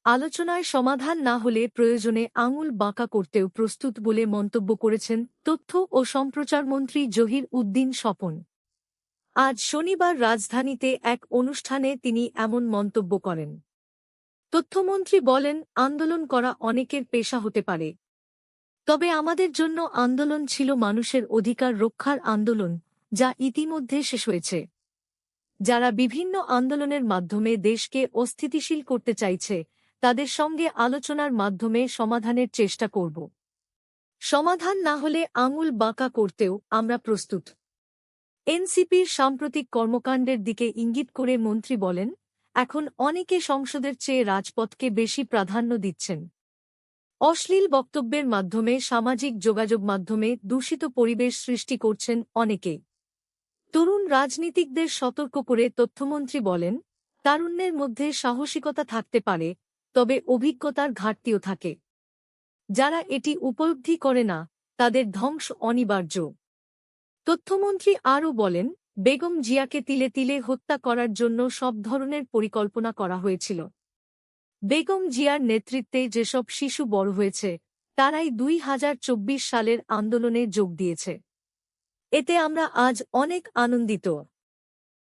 আলোচনায় সমাধান না হলে প্রয়োজনে আঙুল বাঁকা করতেও প্রস্তুত বলে মন্তব্য করেছেন তথ্য ও সম্প্রচার মন্ত্রী জহির উদ্দিন স্বপন। আজ শনিবার রাজধানীতে এক অনুষ্ঠানে তিনি এমন মন্তব্য করেন। তথ্যমন্ত্রী বলেন, আন্দোলন করা অনেকের পেশা হতে পারে, তবে আমাদের জন্য আন্দোলন ছিল মানুষের অধিকার রক্ষার আন্দোলন, যা ইতিমধ্যে শেষ হয়েছে। যারা বিভিন্ন আন্দোলনের মাধ্যমে দেশকে অস্থিতিশীল করতে চাইছে তাদের সঙ্গে আলোচনার মাধ্যমে সমাধানের চেষ্টা করব। সমাধান না হলে আঙুল বাঁকা করতেও আমরা প্রস্তুত। এনসিপির সাম্প্রতিক কর্মকাণ্ডের দিকে ইঙ্গিত করে মন্ত্রী বলেন, এখন অনেকে সংসদের চেয়ে রাজপথকে বেশি প্রাধান্য দিচ্ছেন। অশ্লীল বক্তব্যের মাধ্যমে সামাজিক যোগাযোগ মাধ্যমে দূষিত পরিবেশ সৃষ্টি করছেন অনেকে। তরুণ রাজনীতিকদের সতর্ক করে তথ্যমন্ত্রী বলেন, তারুণ্যের মধ্যে সাহসিকতা থাকতে পারে, তবে অভিজ্ঞতার ঘাটতিও থাকে। যারা এটি উপলব্ধি করে না তাদের ধ্বংস অনিবার্য। তথ্যমন্ত্রী আরও বলেন, বেগম জিয়াকে তিলে তিলে হত্যা করার জন্য সব ধরনের পরিকল্পনা করা হয়েছিল। বেগম জিয়ার নেতৃত্বে যেসব শিশু বড় হয়েছে তারাই 2024 সালের আন্দোলনে যোগ দিয়েছে। এতে আমরা আজ অনেক আনন্দিত।